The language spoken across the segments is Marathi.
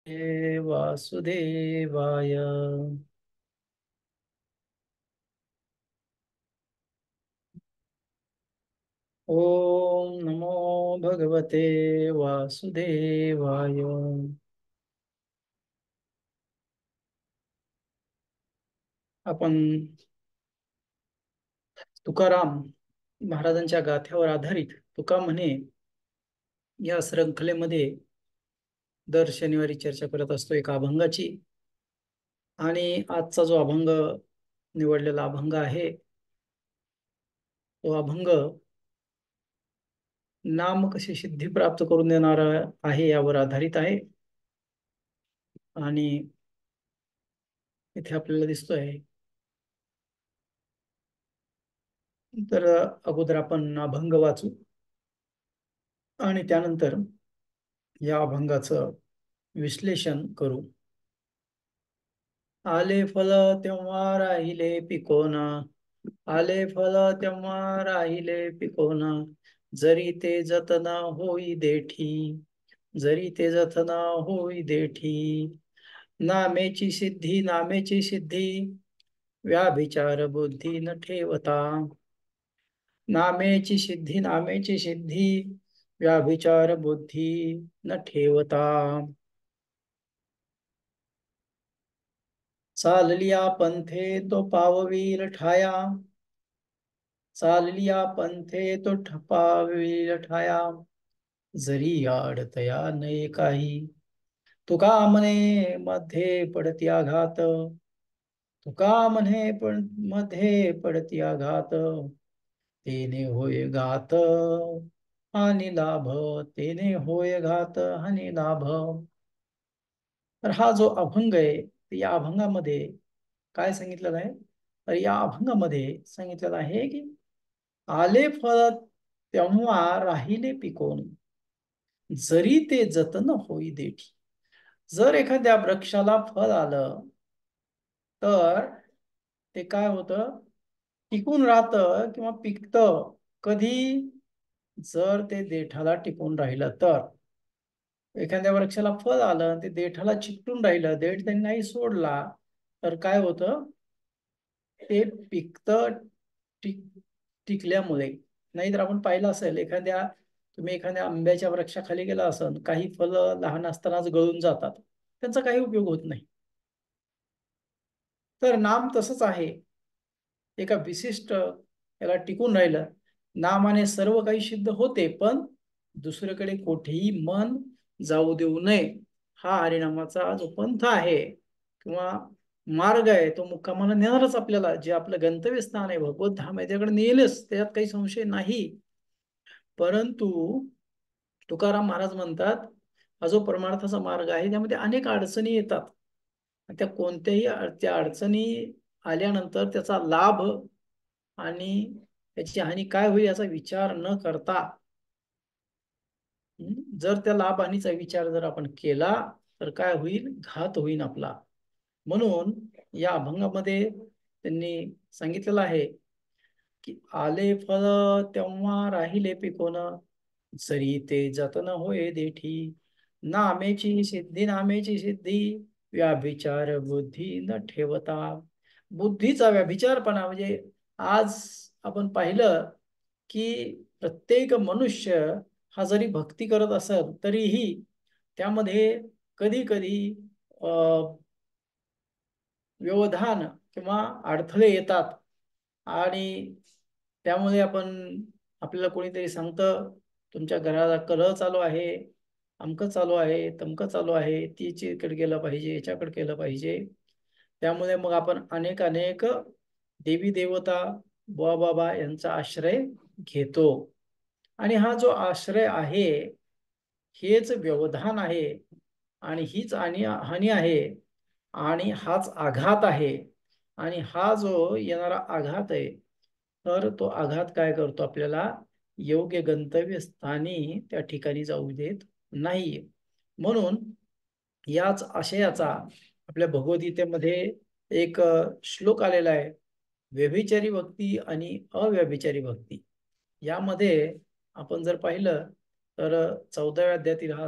वासुदेवाय। ओम नमो भगवते वासुदेवाय। आपण तुकाराम महाराजांच्या गाथ्यावर आधारित तुका म्हणे या श्रृंखलेमध्ये दर शनिवारी चर्चा करत असतो एका अभंगाची. आणि आजचा जो अभंग निवडलेला अभंग आहे तो अभंग नाम कशी सिद्धी प्राप्त करून देणारा आहे यावर आधारित आहे. आणि इथे आपल्याला दिसतोय तर अगोदर आपण अभंग वाचू आणि त्यानंतर या अभंगाचं विश्लेषण करू. आले फल तेव्हा राहिले पिकोना, आले फल तेव्हा राहिले पिकोना, जरी ते जतना होई देठी, जरी ते जतना होई देठी, नामेची सिद्धी नामेची सिद्धी, व्याभिचार बुद्धी न ठेवता, नामेची सिद्धी नामेची सिद्धी, व्याभिचार बुद्धी न ठेवता. चाललिया पंथे तो पाववीर ठाया, चाललिया पंथे तो पाववीर ठाया, जरी आडतया नये काही, तुका म्हणे मध्ये पडती आघात, तुका म्हणे पण मध्ये पडती आघात, तेने होय घात हानी लाभ, तेने होय घात हानी लाभ. तर हा जो अभंग आहे या अभंगामध्ये काय सांगितलेलं आहे, तर या अभंगामध्ये सांगितलेलं आहे की आले फळ तेव्हा राहिले पिकोन, जरी ते जतन होई देठी. जर एखाद्या वृक्षाला फळ आलं तर ते काय होतं, टिकून राहतं किंवा पिकतं कधी, जर ते देठाला टिकून राहिलं तर. एखाद्या वृक्षाला फळ आलं ते देठाला चिकटून राहिलं, देठ त्यांनी नाही सोडला तर काय होतं, ते पिकतं टिकल्यामुळे. नाहीतर आपण पाहिलं असेल तुम्ही एखाद्या आंब्याच्या वृक्षाखाली गेला असेल, काही फळं लहान असतानाच गळून जातात, त्यांचा काही उपयोग होत नाही. तर नाम तसंच आहे, एका विशिष्ट याला टिकून राहिलं, नामाने सर्व काही सिद्ध होते, पण दुसरीकडे कुठेही मन जाऊ देऊ नये. हा हरिनामाचा जो पंथ आहे किंवा मार्ग आहे तो मुक्कामाला नेणारच आपल्याला. जे आपलं गंतव्यस्थान आहे भगवत धाम आहे त्याकडे नेलच, त्याच्यात काही संशय नाही. परंतु तुकाराम महाराज म्हणतात हा जो परमार्थाचा मार्ग आहे त्यामध्ये अनेक अडचणी येतात. त्या कोणत्याही त्या अडचणी आल्यानंतर त्याचा लाभ आणि त्याची हानी काय होईल याचा विचार न करता, जर त्या लाभ हानीचा विचार जर आपण केला तर काय होईल, घात होईल आपला. म्हणून या अभंगामध्ये त्यांनी सांगितलेलं आहे की आले फळ तेव्हा राहिले पिकोन, जरी ते जतन होय देठी, नामेची सिद्धी नामेची सिद्धी, व्याभिचार बुद्धी न ठेवता. बुद्धीचा व्याभिचारपणा म्हणजे आज आपण पाहिलं की प्रत्येक मनुष्य हा जरी भक्ती करत असेल तरीही त्यामध्ये कधी कधी व्यवधान किंवा अडथळे येतात. आणि त्यामुळे आपल्याला कोणीतरी सांगतं तुमच्या घराला कलह चालू आहे, अमकं चालू आहे, तमकं चालू आहे, तिच्याकडे गेलं पाहिजे, याच्याकडे केलं पाहिजे. त्यामुळे मग आपण अनेक अनेक देवी देवता बुवा बाबा यांचा आश्रय घेतो. आणि हा जो आश्रय आहे हेच व्यवधान आहे आणि हीच हानी आहे आणि हाच आघात आहे. आणि हा जो येणारा आघात आहे तर तो आघात काय करतो, आपल्याला योग्य गंतव्य स्थानी त्या ठिकाणी जाऊ देत नाही. म्हणून याच आशयाचा आपल्या भगवद्गीतेमध्ये एक श्लोक आलेला आहे, व्यभिचारी भक्ती आणि अव्यभिचारी भक्ती. यामध्ये आपण जर पाहिलं तर 14व्या अध्यायातील हा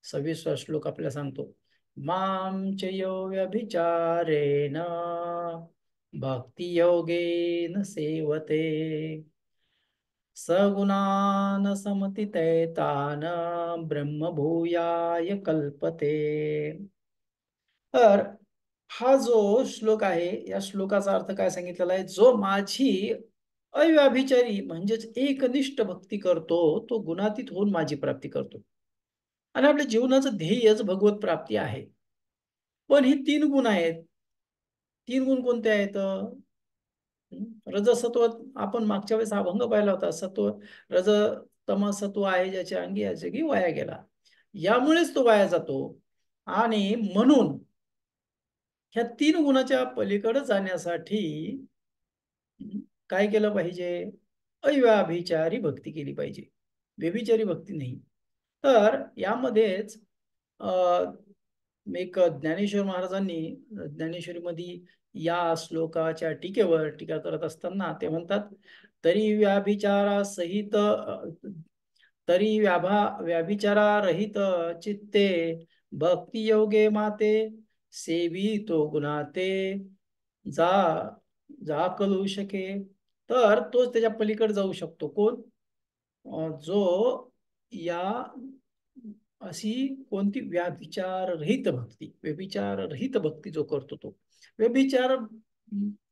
26वा श्लोक आपल्याला सांगतो, मां च यो व्यभिचारेण भक्ती योगेन सेवते सगुणान समतीतैतान ब्रह्मभूयाय कल्पते. तर हा जो श्लोक आहे, या श्लोकाचा अर्थ काय सांगितलेला आहे, जो माझी अव्याभिचारी म्हणजेच एकनिष्ठ भक्ती करतो तो गुणातीत होऊन माझी प्राप्ती करतो. आणि आपल्या जीवनाचं ध्येयच भगवत प्राप्ती आहे. पण ही 3 गुण आहेत. 3 गुण कोणते आहेत? रजसत्व. आपण मागच्या वेळेस हा भंग पाहिला होता. सत्व, रज, तम सत्व आहे ज्याच्या अंगी या जगी वाया गेला. यामुळेच तो वाया जातो. आणि म्हणून ह्या 3 गुणाच्या पलीकडे जाण्यासाठी काय केलं पाहिजे? अव्याभिचारी भक्ती केली पाहिजे, व्यभिचारी भक्ती नाही. तर यामध्येच एक ज्ञानेश्वर महाराजांनी ज्ञानेश्वरीमध्ये या श्लोकाच्या टीकेवर टीका करत असताना ते म्हणतात, तरी व्याभिचारासहित तरी व्याभिचारारहित चित्ते भक्ती योगे माते सेवी तो गुणाते जा जा कलू शके. तर तोच त्याच्या पलीकडे जाऊ शकतो. कोण? जो या अशी कोणती व्याभिचाररहित भक्ती, व्यभिचाररहित भक्ती जो करतो तो. व्यभिचार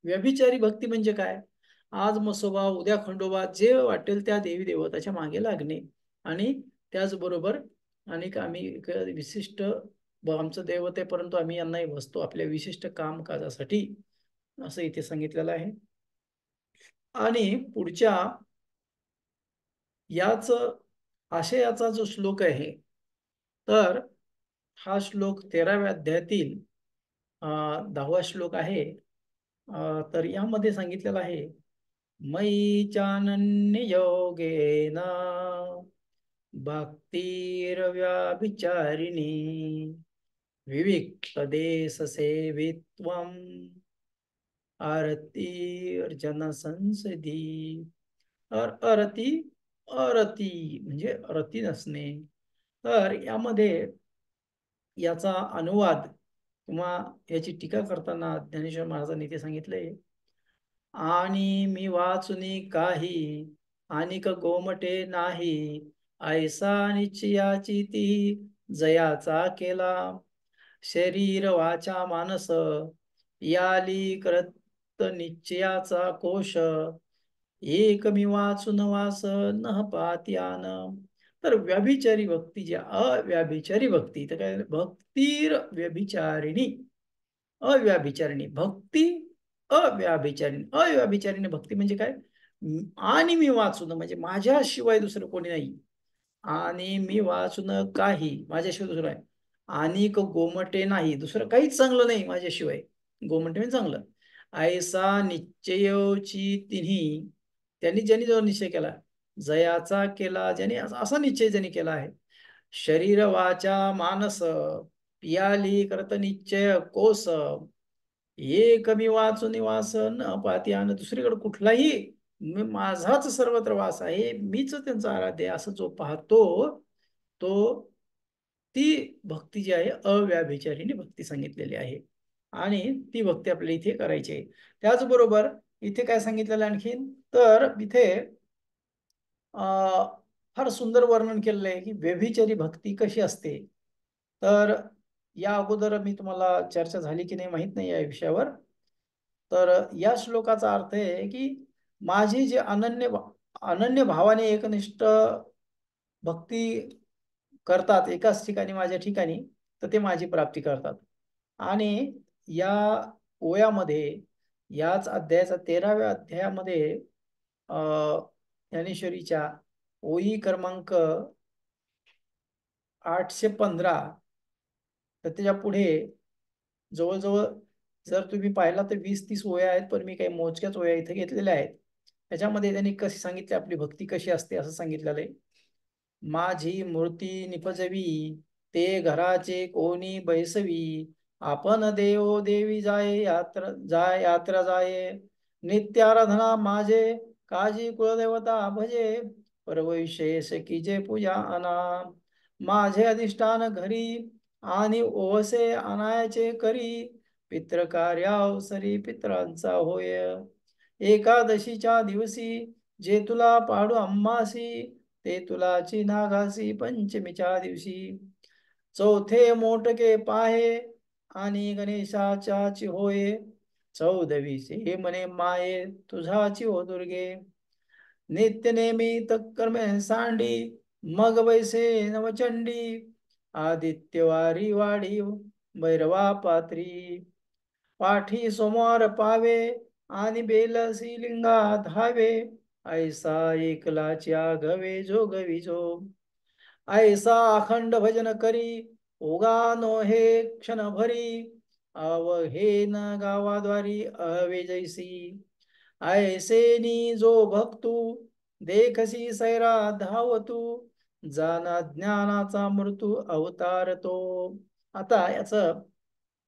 व्यभिचारी भक्ती म्हणजे काय? आज मसोबा उद्या खंडोबा, जे वाटेल त्या देवी देवताच्या मागे लागणे. आणि त्याचबरोबर अनेक आम्ही विशिष्ट आमचं दैवत आहे, परंतु आम्ही यांनाही बसतो आपल्या विशिष्ट कामकाजासाठी, असं इथे सांगितलेलं आहे. आणि पुढच्या याच आशयाचा जो श्लोक आहे, तर हा श्लोक 13व्या अध्यायातील 10वा श्लोक आहे. तर यामध्ये सांगितलेलं आहे, मयि चानन्य योगेन भक्तिर्व्याभिचारिणी विविक्त देश सेवित्वम अर्ती संसदी. अरती, अरती म्हणजे रती नसणे. तर यामध्ये याचा अनुवाद किंवा याची टीका करताना ज्ञानेश्वर महाराजांनी ते सांगितले, आणि मी वाचुनी काही अनिक गोमटे नाही, ऐसा निश्चयाची ती जयाचा केला, शरीर वाचा मानस याली करत निश्चयाचा कोश, एक मी वाचून वास न पात्यान. तर व्याभिचारी भक्ती जी अव्याभिचारी भक्ती, तर काय भक्तीर व्यभिचारिणी, अव्याभिचारिणी भक्ती, अव्याभिचारिणी. अव्याभिचारिणी भक्ती म्हणजे काय? आणि मी वाचून म्हणजे माझ्याशिवाय दुसरं कोणी नाही, आणि मी वाचून काही माझ्याशिवाय दुसरं आहे, आणि गोमटे नाही, दुसरं काहीच चांगलं नाही माझ्याशिवाय. गोमटे म्हणजे चांगलं. ऐसा निश्चयोची तिन्ही, त्यांनी ज्यांनी जो निश्चय केला, जयाचा केला ज्यांनी, असा निश्चय ज्यांनी केला आहे. शरीर वाचा मानस पियाली करत निश्चय कोस, एक मी वाचून वास न पात्यान. दुसरीकडे कुठलाही, माझाच सर्वत्र वास आहे, मीच त्यांचा आराध्य आहे, असं जो पाहतो तो, ती भक्ती जी आहे अव्याभिचारिणी भक्ती सांगितलेली आहे. आणि ती भक्ती आपल्याला इथे करायची आहे. त्याचबरोबर इथे काय सांगितलेलं आणखीन, तर इथे फार सुंदर वर्णन केलेलं आहे की व्यभिचारी भक्ती कशी असते. तर या अगोदर मी तुम्हाला चर्चा झाली की नाही माहित नाही या विषयावर. तर या श्लोकाचा अर्थ आहे की माझी जे अनन्य भावाने एकनिष्ठ भक्ती करतात एकाच ठिकाणी माझ्या ठिकाणी, तर ते माझी प्राप्ती करतात. आणि या ओयामध्ये, याच अध्यायाचा 13व्या अध्यायामध्ये ज्ञानेश्वरीच्या ओई क्रमांक 815, तर त्याच्या पुढे जवळजवळ जर तुम्ही पाहिला तर 20-30 ओया आहेत, पण मी काही मोजक्याच ओया इथे घेतलेल्या आहेत. त्याच्यामध्ये त्यांनी कशी सांगितली आपली भक्ती कशी असते असं सांगितलेलं आहे. माझी मूर्ती निपजवी ते घराचे कोणी बैसवी, आपण देव देवी यात्रा जाये, नित्याराधना माझे काजी कुलदेवता भजे, परवैशेष कीजे पूजा अना, माझे अधिष्ठान घरी आणि ओवसे आणायचे करी, पित्र कार्यावसरी पित्रांचा होय. एकादशीच्या दिवशी जे तुला पाडू आम्हासी, ते तुलाची नागासी पंचमीच्या दिवशी. चौथे मोटके पाहे आणि गणेशाच्याची होय, चौदवीचे म्हणे माये तुझाची हो दुर्गे. नित्य नेमी कर्मे सांडी, मग वैसे नवचंडी, आदित्यवारी वाढी भैरवा पात्री. पाठी सोमवार पावे आणि बेलसी लिंगा धावे, ऐसा एकलाच्या गवे जोगवी जो. ऐसा अखंड भजन करी, उगा नो हे क्षण भरी, अवहेन गावाद्वारी अवे जैसी. ऐसेनी जो भक्तू देखसी सैरा धावतू, जाना ज्ञानाचा मृत्यू अवतार तो. आता याचं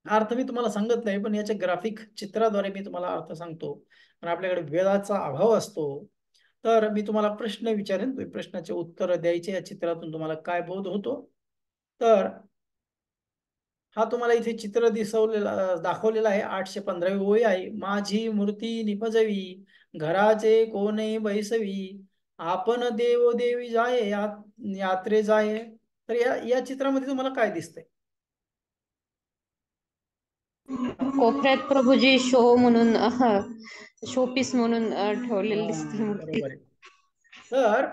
अर्थ मी तुम्हाला सांगत नाही, पण याच्या ग्राफिक चित्राद्वारे मी तुम्हाला अर्थ सांगतो. पण आपल्याकडे वेळाचा अभाव असतो, तर मी तुम्हाला प्रश्न विचारेन, तुम्ही प्रश्नाचे उत्तर द्यायचे. या चित्रातून तुम्हाला काय बोध होतो. तर हा तुम्हाला इथे चित्र दाखवलेला आहे. 815वी ओळी आहे. माझी मूर्ती निपजवी, घराचे कोणे बैसवी, आपण देव देवी जाये यात्रे जाये. तर या चित्रामध्ये तुम्हाला काय दिसतंय? कोपऱ्यात प्रभूजी शो म्हणून शोपीस म्हणून ठेवलेली दिसते मूर्ती. बरोबर आहे. तर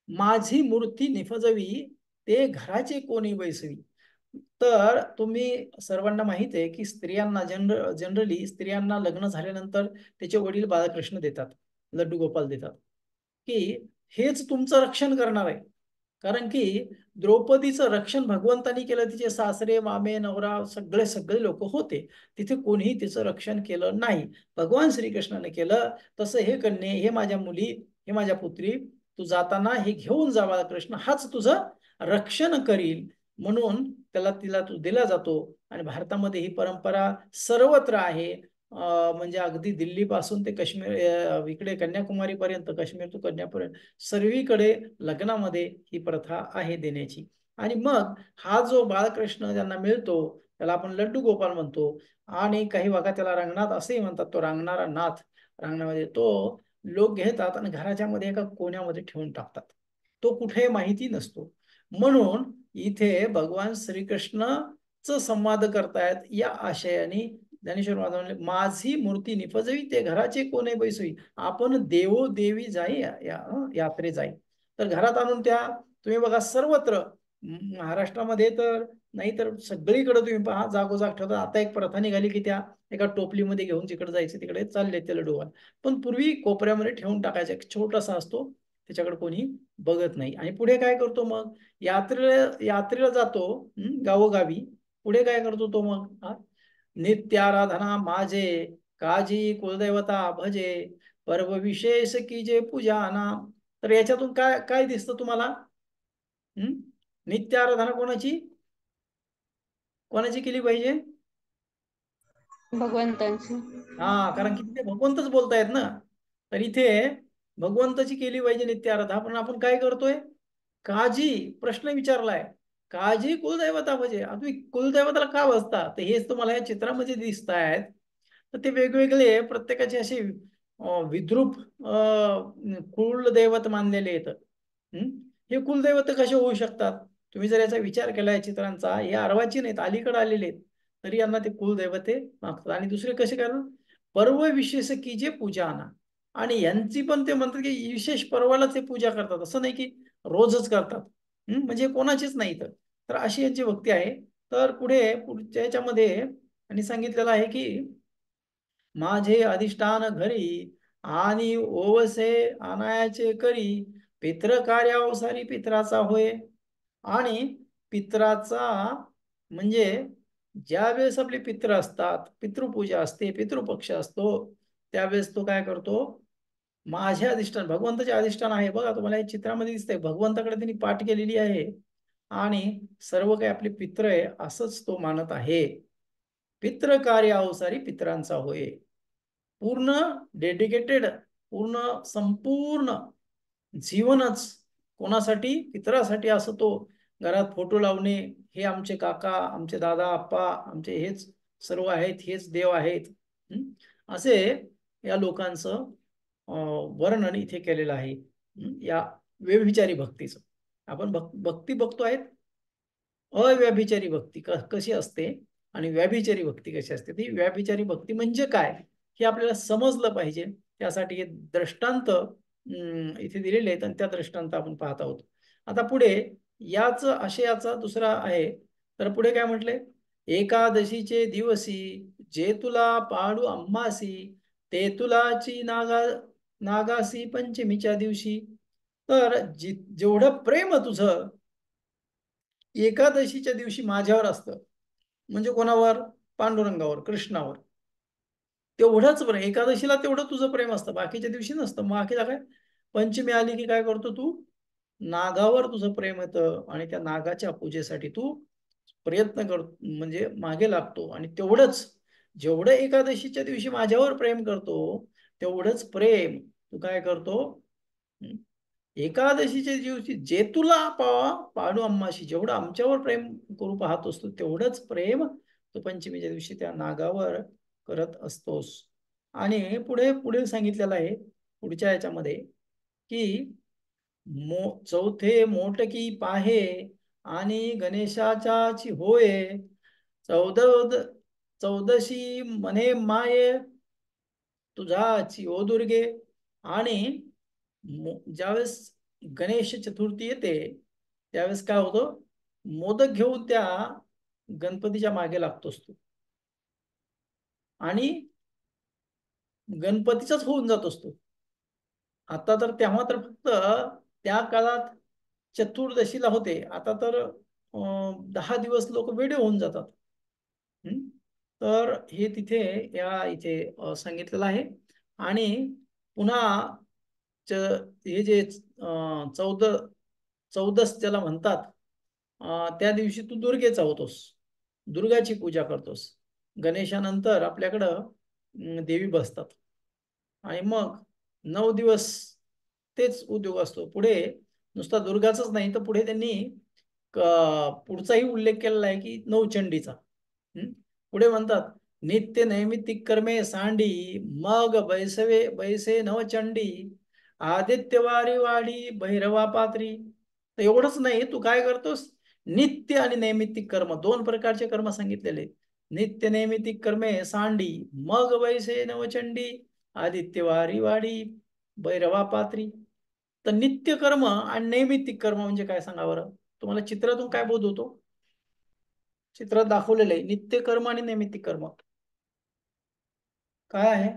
माझी मूर्ती निफजवी, ते घराचे कोणी बैसवी. तर तुम्ही सर्वांना माहित आहे की स्त्रियांना जनरली स्त्रियांना लग्न झाल्यानंतर त्याचे वडील बाळकृष्ण देतात, लड्डू गोपाल देतात, की हेच तुमचं रक्षण करणार आहे. कारण की द्रौपदीचं रक्षण भगवंतानी केलं. तिचे सासरे मामे नवरा सगळे सगळे लोक होते, तिथे कोणीही तिचं रक्षण केलं नाही. भगवान श्रीकृष्णाने केलं. तसं हे कन्ये, हे माझ्या मुली, हे माझ्या पुत्री, तू जाताना हे घेऊन जा बाळकृष्ण, हाच तुझं रक्षण करील. म्हणून तिला तू दिला जातो. आणि भारतामध्ये ही परंपरा सर्वत्र आहे. म्हणजे अगदी दिल्ली पासून ते काश्मीर, इकडे कन्याकुमारी पर्यंत, काश्मीर टू कन्यापर्यंत सर्वीकडे लग्नामध्ये ही प्रथा आहे देण्याची. आणि मग हा जो बाळकृष्ण ज्यांना मिळतो त्याला आपण लड्डू गोपाल म्हणतो. आणि काही भागात त्याला रंगनाथ असेही म्हणतात. तो रांगणारा नाथ, रांगणामध्ये तो लोक घेतात आणि घराच्या मध्ये एका कोण्यामध्ये ठेवून टाकतात. तो कुठे माहिती नसतो. म्हणून इथे भगवान श्रीकृष्णच संवाद करतायत या आशयाने ज्ञानेश्वर महाराज म्हणले, माझी मूर्ती निपजवी, ते घराचे कोणे बैसवी, आपण देवो देवी जाई यात्रे जाई. तर घरात आणून त्या तुम्ही बघा सर्वत्र महाराष्ट्रामध्ये तर नाही तर सगळीकडे तुम्ही पहा जागोजाग ठेवतात. आता एक प्रथा निघाली की त्या एका टोपलीमध्ये घेऊन जिकडे जायचे तिकडे चालले ते लड्डूवाल. पण पूर्वी कोपऱ्यामध्ये ठेवून टाकायचा, एक छोटासा असतो, त्याच्याकडे कोणी बघत नाही. आणि पुढे काय करतो मग, यात्रेला जातो गावोगावी. पुढे काय करतो तो मग, नित्याराधना माझे, काजी कुलदैवता भजे, पर्व विशेष की जे पूजाना. तर याच्यातून काय काय दिसतं तुम्हाला? नित्याराधना कोणाची कोणाची केली पाहिजे? भगवंतांची. कारण की तिथे भगवंतच बोलतायत ना. तर इथे भगवंताची केली पाहिजे नित्याराधना. पण आपण काय करतोय? काजी प्रश्न विचारलाय, काजी कुलदैवता म्हणजे तुम्ही कुलदैवताला का बसता? तर हेच तुम्हाला या चित्रामध्ये दिसत आहेत. तर ते वेगवेगळे प्रत्येकाचे असे विद्रूप कुलदैवत मानलेले आहेत. हे कुलदैवत कसे होऊ शकतात? तुम्ही जर याचा विचार केला या चित्रांचा, हे अर्वाचीन आहेत, अलीकडे आलेले आहेत, तरी यांना ते कुलदैवते मागतात. आणि दुसरे कसे करतात? पर्व विशेष की जे पूजा आणा. आणि यांची पण ते म्हणतात की विशेष पर्वाला ते पूजा करतात, असं नाही की रोजच करतात. म्हणजे कोणाचीच नाही. तर अशी यांची भक्ती आहे. तर पुढच्या याच्यामध्ये आणि सांगितलेलं आहे की माझे अधिष्ठान घरी आणि ओवसे आणायचे करी, पित्र कार्यावसारी पित्राचा होय. आणि पित्राचा म्हणजे ज्या वेळेस आपले पित्र असतात, पितृपूजा असते, पितृपक्ष असतो, त्यावेळेस तो काय करतो? माझे अधिष्ठान, भगवंताचे अधिष्ठान आहे. बघा तुम्हाला या चित्रामध्ये दिसतंय, भगवंताकडे त्यांनी पाठ केलेली आहे आणि सर्व काही आपले पित्र आहे असंच तो मानत आहे. पित्र कार्य अवसारी पित्रांचा होय. पूर्ण डेडिकेटेड, संपूर्ण जीवनच कोणासाठी? पितरासाठी असं तो घरात फोटो लावणे, हे आमचे काका, आमचे दादा, आप्पा, आमचे हेच सर्व आहेत, हेच देव आहेत, असे या लोकांचं वर्णन इथे केलेलं आहे या व्यभिचारी भक्तीचं. आपण भक्ती बघतो आहेत, अव्यभिचारी भक्ती कशी असते आणि व्याभिचारी भक्ती कशी असते. ती व्याभिचारी भक्ती म्हणजे काय हे आपल्याला समजलं पाहिजे. त्यासाठी हे दृष्टांत इथे दिलेले आहेत आणि त्या दृष्टांत आपण पाहत आहोत. आता पुढे याच आशयाचा दुसरा आहे. तर पुढे काय म्हटले, एकादशीचे दिवशी जे तुला पाडू अम्मासी, ते तुलाची नागासी पंचमीच्या दिवशी. तर जेवढं प्रेम तुझं एकादशीच्या दिवशी माझ्यावर असतं, म्हणजे कोणावर, पांडुरंगावर, कृष्णावर, तेवढंच प्रेम एकादशीला, तेवढं तुझं प्रेम असतं, बाकीच्या दिवशी नसतं. मग बाकीला काय, पंचमी आली की काय करतो तू, नागावर तुझं प्रेम येतं आणि त्या नागाच्या पूजेसाठी तू प्रयत्न करतो, म्हणजे मागे लागतो. आणि तेवढंच जेवढं एकादशीच्या दिवशी माझ्यावर प्रेम करतो, तेवढंच प्रेम तू काय करतो, एकादशीच्या दिवशी जे तुला पाडू अम्माशी, जेवढं आमच्यावर प्रेम करू पाहत असतो, तेवढंच प्रेम तो पंचमीच्या दिवशी त्या नागावर करत असतोस. आणि पुढे पुढे सांगितलेलं आहे पुढच्या याच्यामध्ये की चौथे मोटकी पाहे आणि गणेशाची होय, चौद चौदशी मने माये तुझाची ओ दुर्गे. आणि ज्यावेळेस गणेश चतुर्थी येते, त्यावेळेस काय होतं, मोदक घेऊन त्या गणपतीच्या मागे लागतोस तू आणि गणपतीचाच होऊन जात असतो. आता तर तेव्हा तर फक्त त्या काळात चतुर्दशीला होते, आता तर 10 दिवस लोक वेडे होऊन जातात. तर हे तिथे या इथे सांगितलेलं आहे. आणि पुन्हा हे जे चौदस ज्याला म्हणतात, त्या दिवशी तू दुर्गेचा होतोस, दुर्गाची पूजा करतोस. गणेशानंतर आपल्याकडं देवी बसतात आणि मग 9 दिवस तेच उद्योग असतो. पुढे नुसता दुर्गाचाच नाही, तर पुढे त्यांनी पुढचाही उल्लेख केलेला आहे की नवचंडीचा. पुढे म्हणतात, नित्य नैमित्तिक कर्मे सांडी, मग बैसवे बैसे नवचंडी, आदित्यवारी वाडी भैरवा पात्री. तर एवढंच नाही, तू काय करतोस, नित्य आणि नैमित्तिक कर्म, दोन प्रकारचे कर्म सांगितलेले. नित्य नैमित्तिक कर्मे सांडी, मग बैसे नवचंडी, आदित्यवारी वाडी भैरवा पात्री. तर नित्य कर्म आणि नैमित्तिक कर्म म्हणजे काय सांगा बरं. तुम्हाला चित्रातून काय बोध होतो, चित्रात दाखवलेलं आहे नित्य कर्म आणि नैमित्तिक कर्म काय आहे.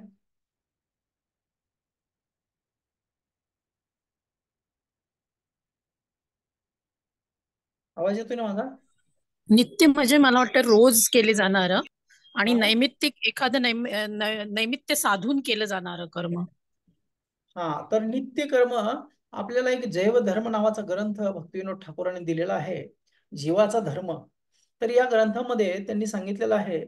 आवाज येतोय ना माझा. नित्य म्हणजे मला वाटतं रोज केले जाणारं, आणि हा नैमित्तिक एखादं नैमित्य साधून केलं जाणारं कर्म. हा तर नित्य कर्म आपल्याला एक जैव धर्म नावाचा ग्रंथ भक्तिविनोद ठाकूरांनी दिलेला आहे, जीवाचा धर्म. तर या ग्रंथामध्ये त्यांनी सांगितलेलं आहे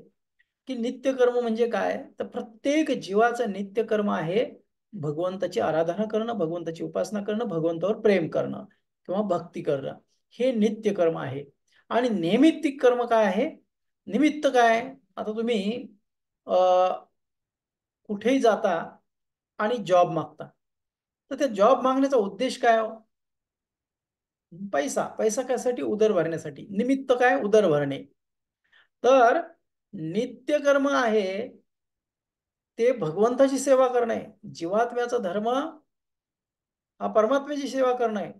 की नित्य कर्म म्हणजे काय, तर प्रत्येक जीवाचं नित्य कर्म आहे भगवंताची आराधना करणं, भगवंताची उपासना करणं, भगवंतावर प्रेम करणं किंवा भक्ती करणं, हे नित्य कर्म आहे. आणि नैमित्तिक कर्म काय आहे, निमित्त काय, आता तुम्ही कुठेही जाता आणि जॉब मागता, तर त्या जॉब मागण्याचा उद्देश काय हो, पैसा. पैसा कशासाठी, उदर भरण्यासाठी. निमित्त काय, उदर भरणे. तर नित्य कर्म आहे ते भगवंताची सेवा करणे, जीवात्म्याचा धर्म हा परमात्म्याची सेवा करणे.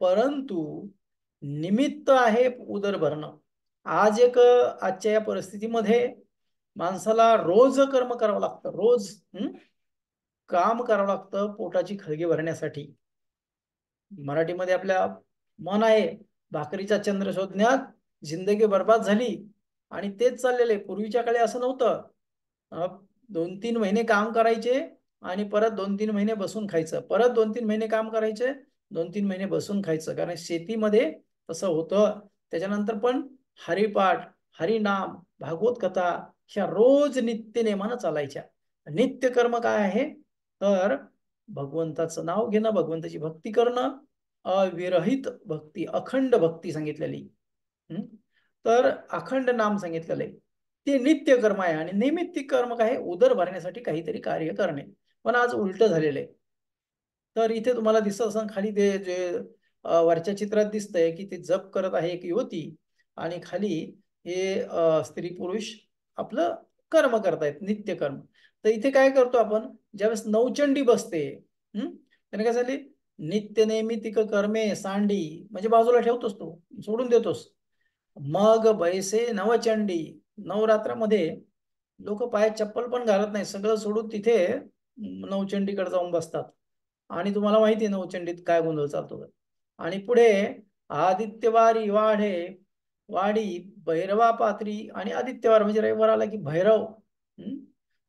परंतु निमित्त आहे उदर भरणं. आज आजच्या या परिस्थितीमध्ये माणसाला रोज कर्म करावं लागतं, रोज काम करावं लागतं पोटाची खळगी भरण्यासाठी. मराठीमध्ये आपल्या मन आहे, भाकरीचा चंद्र शोधण्यात जिंदगी बर्बाद झाली. आणि तेच चाललेले. पूर्वीच्या काळी असं नव्हतं. 2-3 महिने काम करायचे आणि परत 2-3 महिने बसून खायचं, परत 2-3 महिने काम करायचे, 2-3 महिने बसून खायचं, कारण शेतीमध्ये तसं होतं. त्याच्यानंतर पण हरिपाठ, हरिनाम, भागवत कथा ह्या रोज नित्य नेमानं चालायच्या. नित्य कर्म काय आहे, तर भगवंताचं नाव घेणं, भगवंताची भक्ती करणं, अविरहित भक्ती, अखंड भक्ती सांगितलेली. तर अखंड नाम सांगितलेलं आहे ते नित्य कर्म आहे. आणि नैमित्तिक कर्म काय आहे? उदर भरण्यासाठी काहीतरी कार्य करणे. पण आज उलट झालेलं आहे. तर इथे तुम्हाला दिसत असं खाली ते जे वरच्या चित्रात दिसतंय की ते जप करत आहे एक युवती, आणि खाली हे स्त्री पुरुष आपलं कर्म करतायत, नित्य कर्म. तर इथे काय करतो आपण, ज्यावेळेस नवचंडी बसते, त्याने काय झाले, नित्य नैमित्तिक कर्मे सांडी म्हणजे बाजूला ठेवतोस, तू सोडून देतोस. मग बैसे नवचंडी, नवरात्रामध्ये लोक पायात चप्पल पण घालत नाही, सगळं सोडून तिथे नवचंडीकडे जाऊन बसतात. आणि तुम्हाला माहिती आहे नवचंडीत काय गोंधळ चालतो. आणि पुढे आदित्यवारी वाढे वाडी भैरवा पात्री, आणि आदित्यवार म्हणजे रविवार आला की भैरव,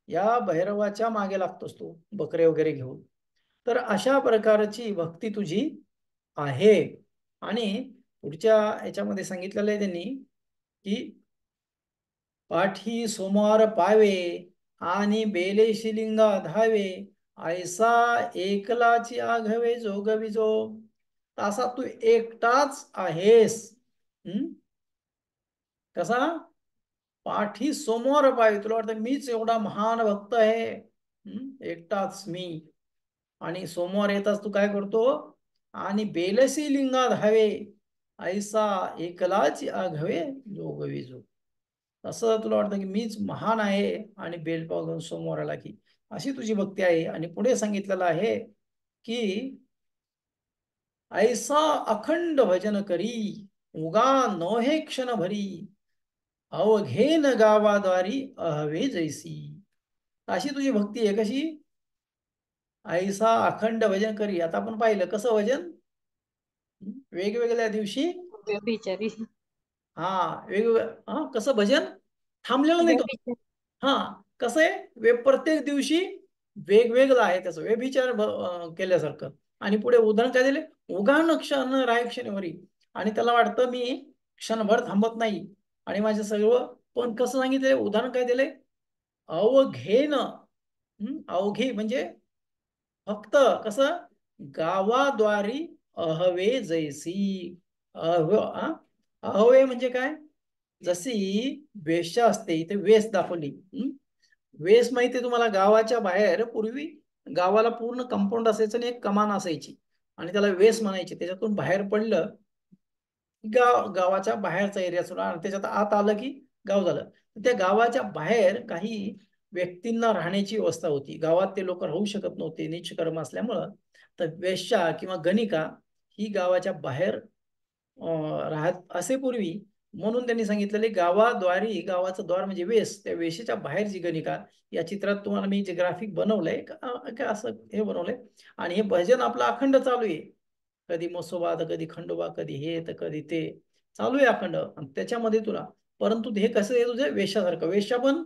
या भैरवाच्या मागे लागतोस तू बकरे वगैरे घेऊन. तर अशा प्रकारची भक्ती तुझी आहे. आणि पुढच्या याच्यामध्ये सांगितलेलं आहे त्यांनी की पाठी सोमवार पावे आणि बेले शिलिंगा धावे, ऐसा एकलाची आघवे जोगविजो. असा तू एकटाच आहेस. कसा? पाठी सोमवार पावे, तुला वाटतं मीच एवढा महान भक्त आहे? एकटाच मी. आणि सोमवार येताच तू काय करतो? आणि बेलसी लिंगा धावे, ऐसा एकलाच आघवे जोगविजो. असं तुला वाटतं की मीच महान आहे आणि बेलपाव घेऊन सोमवार आला की, अशी तुझी भक्ती आहे. आणि पुढे सांगितलेलं आहे की ऐसा अखंड भजन करी, उगा नोहे क्षण भरी, अवघेन गावाद्वारी अहवे जैसी. अशी तुझी भक्ती आहे. कशी? ऐसा अखंड भजन करी. आता आपण पाहिलं कसं भजन, वेगवेगळ्या दिवशी, व्यभिचारी. हा वेगवेगळं, कसं भजन थांबलेलं नाही तो. हा कसं आहे, प्रत्येक दिवशी वेगवेगळं आहे त्याचं, व्यभिचार केल्यासारखं. आणि पुढे उदाहरण काय दिले, उगान क्षण राय क्षणभरी. आणि त्याला वाटतं मी क्षणभर थांबत नाही आणि माझं सगळं. पण कसं सांगितलंय, उदाहरण काय दिलंय, अवघेन, अवघे म्हणजे फक्त कसं, गावाद्वारी अहवे जैसी. अहवे म्हणजे काय? जशी वेश्या असते, इथे वेस दाखवली. वेस माहिती आहे तुम्हाला, गावाच्या बाहेर पूर्वी गावाला पूर्ण कंपाऊंड असायचं आणि एक कमान असायची, आणि त्याला वेस म्हणायचे. त्याच्यातून बाहेर पडलं गावाच्या बाहेरचा एरिया सुद्धा, आणि त्याच्यात आत आलं की गाव झालं. त्या गावाच्या बाहेर काही व्यक्तींना राहण्याची व्यवस्था होती. गावात ते लोक राहू शकत नव्हते नीचकर्म असल्यामुळं. तर वेश्या किंवा गणिका ही गावाच्या बाहेर राहत असे पूर्वी. म्हणून त्यांनी सांगितलेले गावाद्वारी, गावाचं द्वार म्हणजे वेस, त्या वेशीच्या बाहेर जी गणिका. या चित्रात तुम्हाला मी जे ग्राफिक बनवलंय का असं हे बनवलंय. आणि हे भजन आपलं अखंड चालू आहे. कधी मसोबा, तर कधी खंडोबा, कधी हे तर कधी ते, चालू आहे अखंड. आणि त्याच्यामध्ये तुला, परंतु हे कसं आहे तुझे, वेश्यासारखं. वेश्या पण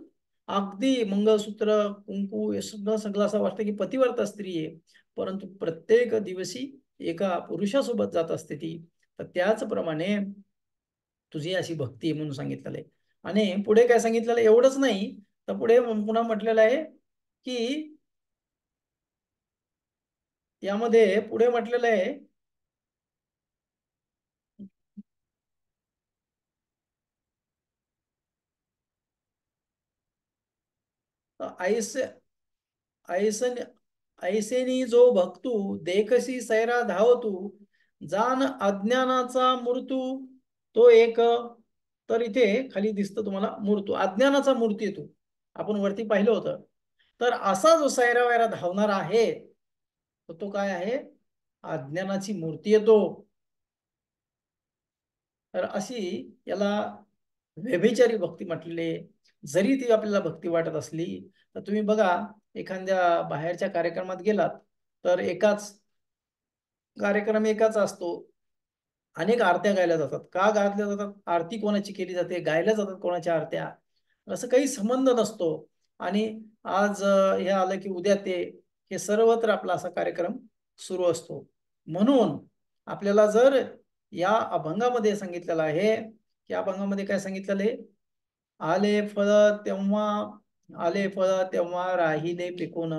अगदी मंगळसूत्र कुंकू हे सगळं सगळं असं वाटतं की पतिव्रता स्त्री आहे, परंतु प्रत्येक दिवशी एका पुरुषासोबत जात असते ती. तर त्याचप्रमाणे तुझी अशी भक्ती आहे म्हणून सांगितलेलं आहे. आणि पुढे काय सांगितलेलं आहे, एवढंच नाही तर पुढे पुन्हा म्हटलेलं आहे की यामध्ये पुढे म्हटलेलं आहे ऐसे ऐसन ऐसेनी जो भक्तू देखसी सैरा धावतू, जान अज्ञानाचा मृत्यू तो एक. तर इथे खाली दिसतं तुम्हाला मूर्तू, अज्ञानाचा मूर्ती तू, आपण वरती पाहिलं होतं. तर असा जो सैरा वैरा धावणार आहे, तो काय आहे, अज्ञानाची मूर्ती येतो. तर अशी याला व्यभिचारी भक्ती म्हटलेली. जरी ती आपल्याला भक्ती वाटत असली तर तुम्ही बघा, एखाद्या बाहेरच्या कार्यक्रमात गेलात तर एकाच असतो, अनेक आरत्या गायल्या जातात. का गायल्या जातात, आरती कोणाची केली जाते, गायल्या जातात कोणाच्या आरत्या, असं काही संबंध नसतो. आणि आज हे आलं की उद्या ते, हे सर्वत्र आपला असा कार्यक्रम सुरू असतो. म्हणून आपल्याला जर या अभंगामध्ये सांगितलेलं आहे, की अभंगामध्ये काय सांगितलेलं आहे, आले फळ तेव्हा आले फळ तेव्हा राहिले पिकून,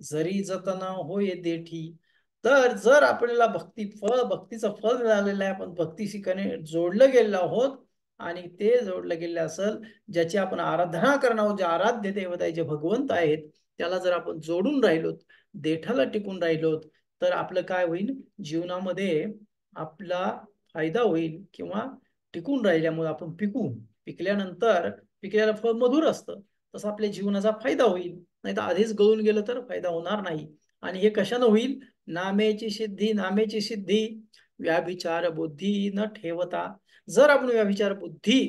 जरी जतन होय देठी, तर जर आपल्याला भक्तीचं फळ मिळालेलं आहे, आपण भक्तीशी जोडलं गेलेलो आहोत आणि ते जोडलं गेले असेल, ज्याची आपण आराधना करणार आहोत, जे आराध्य दैवत आहे, जे भगवंत आहेत, त्याला जर आपण जोडून राहिलोत, देठाला टिकून राहिलोत, तर आपलं काय होईल, जीवनामध्ये आपला फायदा होईल किंवा टिकून राहिल्यामुळे आपण पिकल्यानंतर पिकलेलं फळ मधुर असतं, तसं आपल्या जीवनाचा फायदा होईल. नाही तर आधीच गळून गेलं तर फायदा होणार नाही. आणि हे कशानं होईल? नामेची सिद्धी व्याभिचार बुद्धी न ठेवता. जर आपण व्याभिचार बुद्धी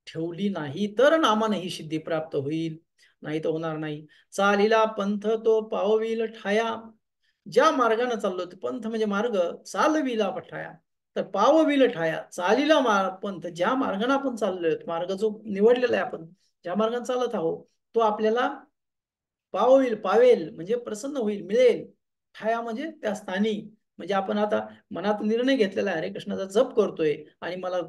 ठेवली नाही तर नामाने ही सिद्धी प्राप्त होईल, नाही तर होणार नाही. चालीला पंथ तो पावविल ठाया. ज्या मार्गाने चाललो, पंथ म्हणजे मार्ग, चालविला पठाया तर पावविल ठाया. चालीला पंथ, ज्या मार्गाने आपण चाललोय, मार्ग जो निवडलेला आहे, आपण ज्या मार्गाने चालत आहोत, तो आपल्याला पावेल म्हणजे प्रसन्न होईल, मिळेल. ठाया म्हणजे त्या स्थानी. म्हणजे आपण आता मनात निर्णय घेतलेला आहे, हरे कृष्णाचा जप करतोय आणि मला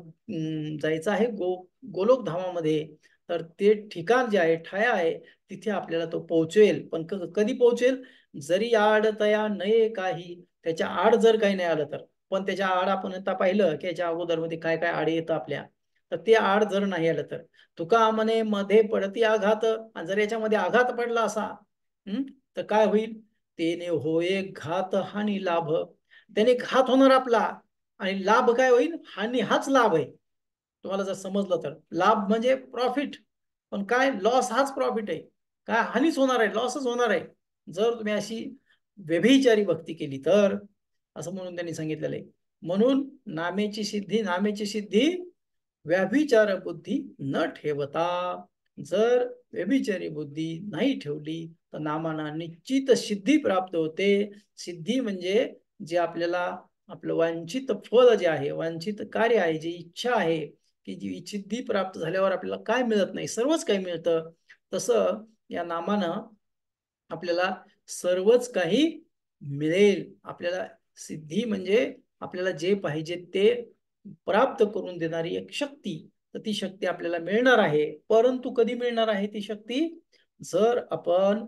जायचं आहे गोलोक धामामध्ये, तर ते ठिकाण जे आहे, ठाया आहे, तिथे आपल्याला तो पोहोचवेल. पण कधी पोहोचेल? जरी आड तया नये काही, त्याच्या आड जर काही नाही आलं तर. पण त्याच्या आड आपण आता पाहिलं की याच्या अगोदर मध्ये काय काय आड येतं आपल्या, तर ते आड जर नाही आलं तर. तुका म्हणे मध्ये पडती आघात, आणि जर याच्यामध्ये आघात पडला असा तर काय होईल? तेने होय घात हानी लाभ. त्याने घात होणार आपला, आणि लाभ काय होईल? हानी हाच लाभ आहे. तुम्हाला जर समजलं तर, लाभ म्हणजे प्रॉफिट, पण काय लॉस हाच प्रॉफिट आहे. काय हानीच होणार आहे, लॉसच होणार आहे जर तुम्ही अशी व्यभिचारी भक्ती केली तर, असं म्हणून त्यांनी सांगितलेलं आहे. म्हणून नामेची सिद्धी व्याभिचार बुद्धी न ठेवता. जर व्यभिचारी बुद्धी नाही ठेवली तर नामाना निश्चित सिद्धी प्राप्त होते. सिद्धी म्हणजे जे आपल्याला आपलं वांछित फळ जे आहे, वांछित कार्य आहे, जी इच्छा आहे, की जी सिद्धी प्राप्त झाल्यावर आपल्याला काय मिळत नाही, सर्वच काही मिळतं, तसं या नामानं आपल्याला सर्वच काही मिळेल. आपल्याला सिद्धी म्हणजे आपल्याला जे पाहिजे ते प्राप्त करून देणारी एक शक्ती, तर ती शक्ती आपल्याला मिळणार आहे. परंतु कधी मिळणार आहे ती शक्ती? जर आपण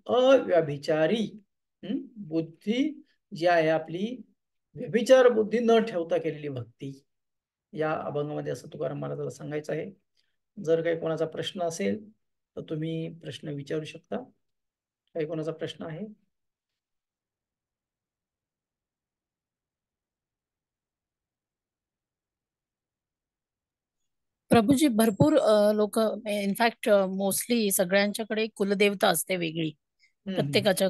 अव्यभिचारी बुद्धी जी आहे आपली, व्यभिचार बुद्धी न ठेवता केलेली भक्ती, या अभंगामध्ये असं तुकाराम महाराजाला सांगायचं आहे. जर काही कोणाचा प्रश्न असेल तर तुम्ही प्रश्न विचारू शकता. काही कोणाचा प्रश्न आहे? प्रभूजी, भरपूर लोक, इनफॅक्ट मोस्टली सगळ्यांच्याकडे कुलदेवता असते वेगळी, हम्म, प्रत्येकाच्या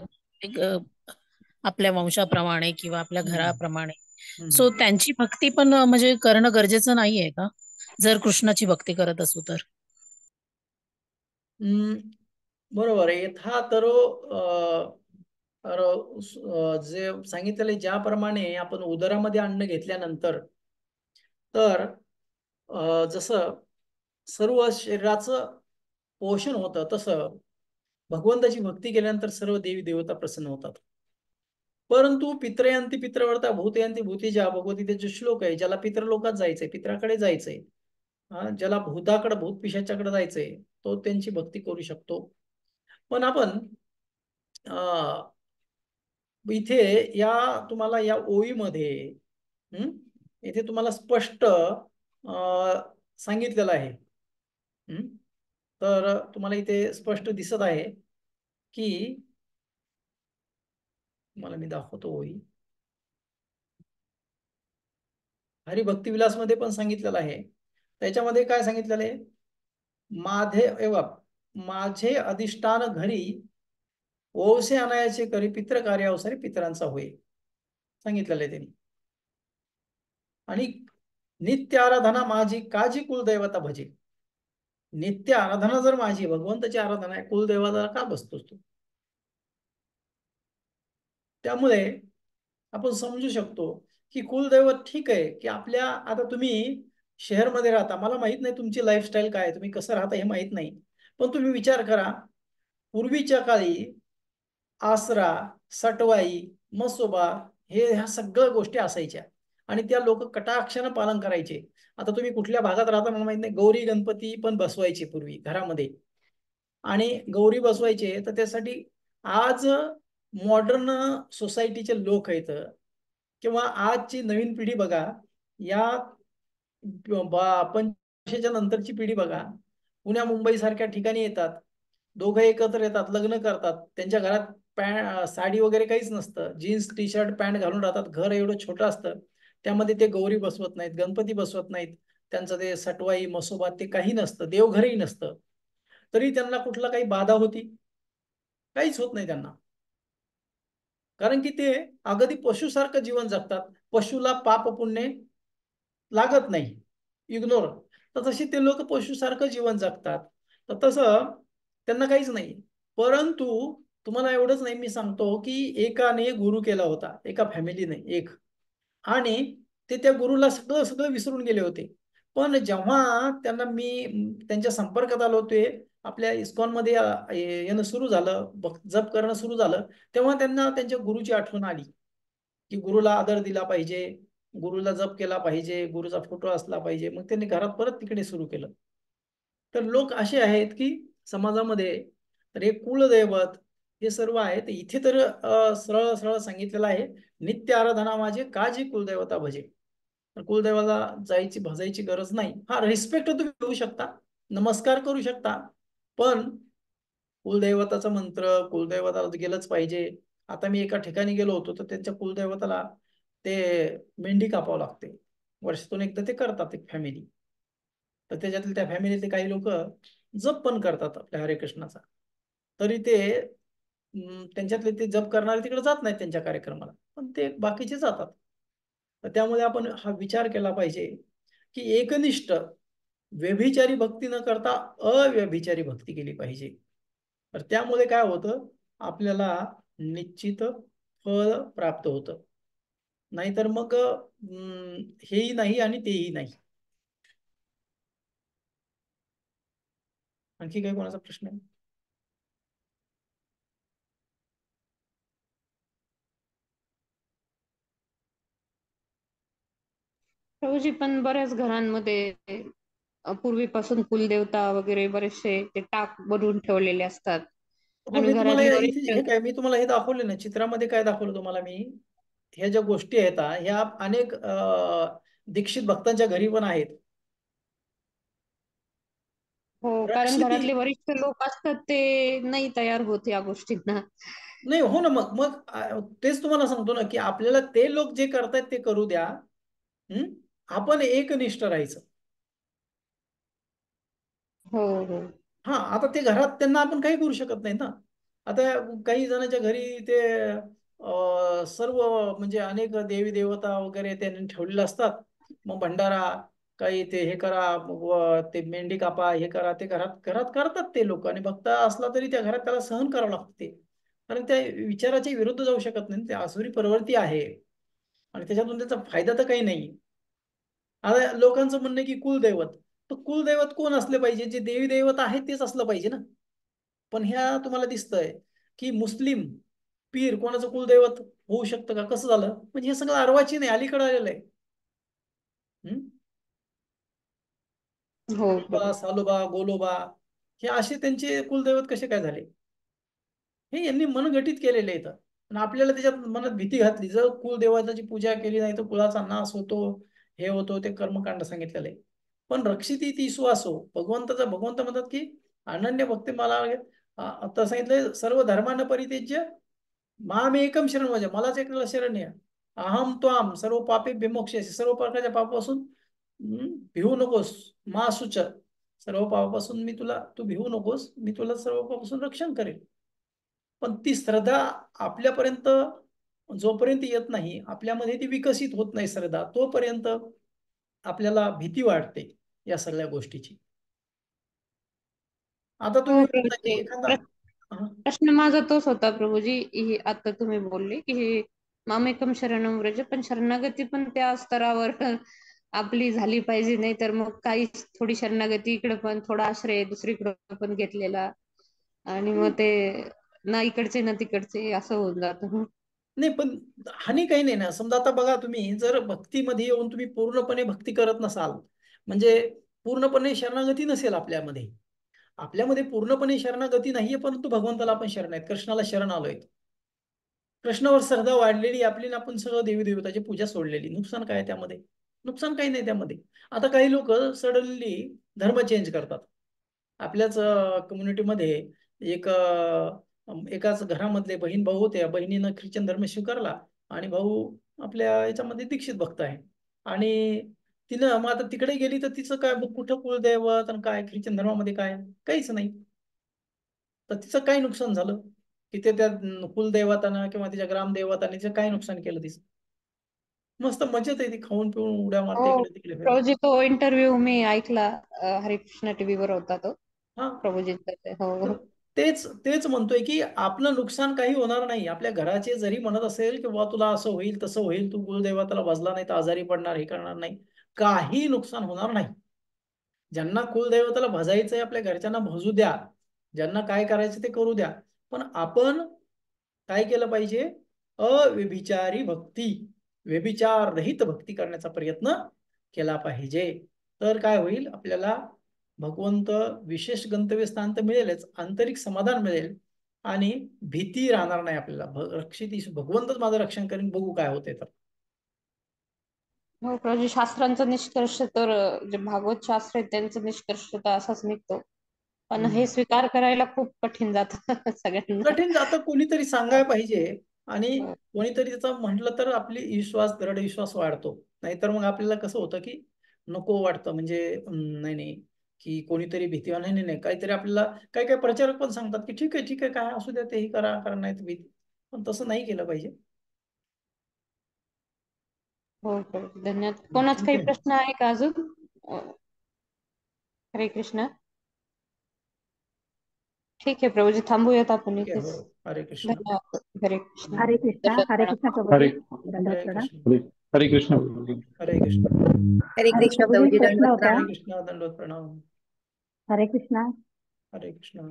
आपल्या वंशाप्रमाणे किंवा आपल्या हम्म, घराप्रमाणे. हम्म. सो त्यांची भक्ती पण म्हणजे करणं गरजेचं नाहीये का, जर कृष्णाची भक्ती करत असू तर? हम्म, बरोबर आहे. यथा तरो जे सांगितलेले, ज्याप्रमाणे आपण उदरामध्ये अन्न घेतल्यानंतर, तर जसं सर्व शरीराचं पोषण होतं, तसं भगवंताची भक्ती केल्यानंतर सर्व देवी देवता प्रसन्न होतात. परंतु पित्रयांती पित्रवर्ता भूतयांती भूतिजा, भगवद्गीतेचे श्लोक आहे, ज्याला पित्रलोकात जायचंय, पित्राकडे जायचंय, ज्याला भूताकडे भूत पिशाच्याकडे जायचंय, तो त्यांची भक्ती करू शकतो. पण आपण इथे या तुम्हाला या ओळीमध्ये इथे तुम्हाला स्पष्ट सांगितलेलं आहे. तर तुम्हाला इथे स्पष्ट दिसत आहे की, तुम्हाला मी दाखवतो ओळी. हरिभक्ती विलास मध्ये पण सांगितलेलं आहे. त्याच्यामध्ये काय सांगितलेलं आहे? माझे अधिष्ठान घरी ओवसे आणायचे करी, पित्र कार्य अवसरी पितरांचा होय, सांगितलेलं आहे त्यांनी. आणि नित्य आराधना माझी काजी कुलदैवता भजे. नित्य आराधना जर माझी भगवंताची आराधना आहे, कुलदैवताला का बसतोस तू? त्यामुळे आपण समजू शकतो की कुलदैवत ठीक आहे, की आपल्या, आता तुम्ही शहरमध्ये राहता, मला माहित नाही तुमची लाईफस्टाईल काय, तुम्ही कसं राहता हे माहित नाही, पण तुम्ही विचार करा, पूर्वीच्या काळी आसरा, सटवाई, मसोबा, ह्या सगळ्या गोष्टी असायच्या आणि त्या लोक कटाक्षानं पालन करायचे. आता तुम्ही कुठल्या भागात राहता मला माहित नाही, गौरी गणपती पण बसवायचे पूर्वी घरामध्ये, आणि गौरी बसवायचे तर त्यासाठी आज मॉडर्न सोसायटीचे लोक आहेत किंवा आजची नवीन पिढी बघा, या 50च्या नंतरची पिढी बघा, पुण्या मुंबई सारख्या ठिकाणी येतात, दोघं एकत्र येतात, लग्न करतात, त्यांच्या घरात साडी वगैरे काहीच नसतं, जीन्स टी शर्ट पॅन्ट घालून राहतात, घर एवढं छोटं असतं, त्यामध्ये ते गौरी बसवत नाहीत, गणपती बसवत नाहीत, त्यांचं ते सटवाई मसोबा ते काही नसतं, देवघरही नसतं, तरी त्यांना कुठला काही बाधा होती? काहीच होत नाही त्यांना. कारण की ते अगदी पशुसारखं जीवन जगतात, पशुला पाप पुण्य लागत नाही, इग्नोर. तर तशी ते लोक पशुसारखं जीवन जगतात, तर तसं त्यांना काहीच नाही. परंतु तुम्हाला एवढंच नाही, मी सांगतो की एकाने गुरु केला होता, एका फॅमिलीने एक, आणि ते त्या गुरुला सगळं सगळं विसरून गेले होते. पण जेव्हा त्यांना मी त्यांच्या संपर्कात आलो होते, आपल्या इस्कॉनमध्ये येणं सुरू झालं, जप करणं सुरू झालं, तेव्हा त्यांना त्यांच्या गुरुची आठवण आली की गुरुला आदर दिला पाहिजे, गुरुला जप केला पाहिजे, गुरुचा फोटो असला पाहिजे. मग त्यांनी घरात परत तिकडे सुरू केलं. तर लोक असे आहेत की समाजामध्ये, तर हे कुलदैवत हे सर्व आहे. तर इथे तर सरळ सरळ सांगितलेलं आहे, नित्य आराधना माझे काजी कुलदैवता भजे. तर कुलदैवाला जायची भजायची गरज नाही. हा, रिस्पेक्ट तुम्ही देऊ शकता, नमस्कार करू शकता, पण कुलदैवताचा मंत्र, कुलदैवताला गेलंच पाहिजे. आता मी एका ठिकाणी गेलो होतो, तर त्यांच्या कुलदैवताला ते मेंढी कापावं लागते, वर्षातून एकदा ते करतात एक फॅमिली. तर त्याच्यातील त्या फॅमिलीतले काही लोक जप पण करतात आपल्या हरे कृष्णाचा, तरी ते त्यांच्यातले ते जप करणारे तिकडे जात नाहीत त्यांच्या कार्यक्रमाला, पण ते बाकीचे जातात. तर त्यामुळे आपण हा विचार केला पाहिजे की एकनिष्ठ व्यभिचारी भक्ती न करता अव्यभिचारी भक्ती केली पाहिजे. तर त्यामुळे काय होतं, आपल्याला निश्चित फळ प्राप्त होतं. नाहीतर मग हेही नाही आणि तेही नाही. आणखी काही कोणाचा प्रश्न आहे? प्रभूजी, पण बऱ्याच घरांमध्ये पूर्वीपासून कुलदेवता वगैरे बरेचसे ते टाक बनवून ठेवलेले असतात. हो, आणि मी तुम्हाला घरातली इथे वरिष्ठ हे काय, मी तुम्हाला हे दाखवले ना चित्रामध्ये, काय दाखवलं तुम्हाला मी, ह्या ज्या गोष्टी आहेत ह्या अनेक दीक्षित भक्तांच्या घरी पण आहेत. हो, कारण रक्षिती, घरातले वरिष्ठ लोक असतात ते नाही तयार होत या गोष्टींना. नाही हो ना, मग मग तेच तुम्हाला सांगतो ना की आपल्याला ते लोक जे करतायत ते करू द्या. हम्म, आपण एकनिष्ठ राहायचं. हो हो. हा, आता ते घरात त्यांना आपण काही करू शकत नाही ना. आता काही जणांच्या घरी ते सर्व म्हणजे अनेक देवी देवता वगैरे त्यांनी ठेवलेले असतात. मग भंडारा, काही ते हे करा, मग ते मेंढी कापा, हे करा, ते घरात घरात करतात ते लोक, आणि भक्त असला तरी त्या घरात त्याला सहन करावं लागतं ते, कारण त्या विचाराच्या विरुद्ध जाऊ शकत नाही, ते आसुरी प्रवृत्ती आहे, आणि त्याच्यातून त्याचा फायदा तर काही नाही. आता लोकांचं म्हणणं आहे की कुलदैवत, तर कुलदैवत कोण असले पाहिजे? जे देवी दैवत आहे तेच असलं पाहिजे ना. पण ह्या तुम्हाला दिसतंय की मुस्लिम पीर कोणाचं कुलदैवत होऊ शकतं का? कसं झालं? म्हणजे हे सगळं अर्वाचीन आहे, अलीकडे आलेलं आहे. हम्म? हो विठोबा, प्रभू. सालोबा, गोलोबा, हे असे त्यांचे कुलदैवत कसे काय झाले? हे यांनी मनगटीत केलेले आहेत, आणि आपल्याला त्याच्यात मनात भीती घातली, जर कुलदेवताची पूजा केली नाही तर कुळाचा नाश होतो, हे होतो, ते कर्मकांड सांगितलेलं आहे. पण रक्षिती ती सुवासो, भगवंत म्हणतात की अनन्य भक्ती मला, आता सांगितलंय, सर्व धर्मानं परित्यज्य माम एकम शरण म्हणजे मलाच एक शरण्य, अहम त्वाम सर्व पापे विमोक्ष्यासी, सर्व प्रकारच्या पापापासून भिवू नकोस, मा सुच, सर्व पापापासून मी तुला, तू भिवू नकोस, मी तुला सर्व पापापासून रक्षण करेल. पण ती श्रद्धा आपल्यापर्यंत जोपर्यंत येत नाही, आपल्यामध्ये ती विकसित होत नाही श्रद्धा, तोपर्यंत आपल्याला भीती वाटते या सगळ्या गोष्टीची. आता हो तुम्ही म्हणता की प्रभूजी, एखादा, हा, प्रश्न माझा तोच होता प्रभूजी. आता तुम्ही बोलले की हे मामेकम शरणम व्रज, पण शरणागती पण त्या स्तरावर आपली झाली पाहिजे, नाही तर मग काही थोडी शरणागती इकडे पण, थोडा आश्रय दुसरीकडे पण घेतलेला, आणि मग ते ना इकडचे ना तिकडचे असं होऊन जातं. नाही पण हानी काही नाही ना. समजा आता बघा, तुम्ही जर भक्तीमध्ये येऊन तुम्ही पूर्णपणे भक्ती करत नसाल, म्हणजे पूर्णपणे शरणागती नसेल आपल्यामध्ये, आपल्यामध्ये पूर्णपणे शरणागती नाहीये, परंतु भगवंताला आपण शरण आहेत, कृष्णाला शरण आलोय, कृष्णावर श्रद्धा वाढलेली आपली ना, आपण सगळं देवी देवताची पूजा सोडलेली. नुकसान काय आहे त्यामध्ये? नुकसान काही नाही त्यामध्ये. आता काही लोक सडनली धर्म चेंज करतात. आपल्याच कम्युनिटीमध्ये एक एकाच घरामधले बहीण भाऊ होते. बहिणीनं ख्रिश्चन धर्म स्वीकारला आणि भाऊ आपल्या याच्यामध्ये दीक्षित भक्त आहे. आणि तिनं मग आता तिकडे गेली तर तिचं काय, मग कुठं कुलदैवत आणि काय ख्रिश्चन धर्मामध्ये काय, काहीच नाही. तर तिचं काही नुकसान झालं की ते त्या कुलदैवतानं किंवा तिच्या ग्रामदैवताने तिचं काय नुकसान केलं तिचं? मस्त मजेत आहे, ती खाऊन पिऊन उड्या मारते, हो इकडे तिकडे फिरते. प्रभूजी, तो इंटरव्ह्यू मी ऐकला, हरिकृष्ण टीव्ही वर होता तो हा, प्रभूजींचा ते. तर हो. तेच तेच म्हणतोय की आपलं नुकसान काही होणार नाही. आपल्या घराचे जरी म्हणत असेल की बाबा तुला असं होईल तसं होईल, तू कुलदैवताला भजला नाही तर आजारी पडणार, हे करणार नाही, काही नुकसान होणार नाही. ज्यांना कुलदैवताला भजायचंय आपल्या घरच्यांना भजू द्या, ज्यांना काय करायचं ते करू द्या. पण आपण काय केलं पाहिजे? अव्यभिचारी भक्ती, व्यभिचार रहित भक्ती करण्याचा प्रयत्न केला पाहिजे. तर काय होईल? आपल्याला भगवंत विशेष गंतव्यस्थान तर मिळेलच, आंतरिक समाधान मिळेल आणि भीती राहणार नाही आपल्याला. रक्षित भगवंतच माझं रक्षण करेन, बघू काय होते तर. हो प्रभूजी, शास्त्रांचा निष्कर्ष तर जे भागवत शास्त्र आहे त्यांचा निष्कर्ष तर असाच निघतो, पण हे स्वीकार करायला खूप कठीण जातं सगळ्यांना. कठीण जातं. कोणीतरी सांगायला पाहिजे आणि हो. कोणीतरी त्याचं म्हटलं तर आपली विश्वास, दृढ विश्वास वाढतो. नाहीतर मग आपल्याला कसं होतं की नको वाटतं, म्हणजे नाही नाही, की कोणीतरी भीती, नाही नाही नाही, काहीतरी आपल्याला काही काही प्रचारक पण सांगतात की ठीक आहे ठीक आहे, काय असू द्या, तेही करा, करा, नाही तर भीती. पण तसं नाही केलं पाहिजे. हो प्रभूजी, धन्यवाद. कोणाच ठीक काही आहे. प्रश्न आहे का अजून? हरे कृष्ण. ठीक आहे प्रभूजी, थांबूयात आपण ठीक आहे, इथेच. हो. हरे कृष्ण. धन्यवाद. हरे कृष्ण. हरे कृष्णा. दंडवत हरे प्रणाम. कृष्णा हरे प्रभूजी, दंडवत हरे प्रणाम. कृष्ण. हरे कृष्ण. हरे कृष्ण. हरे हरे कृष्ण प्रभूजी, प्रभुजी, प्रश्न दंडवत होता. हरे प्रणाम. कृष्ण, दंडवत प्रणाम. हरे कृष्णा. हरे कृष्ण.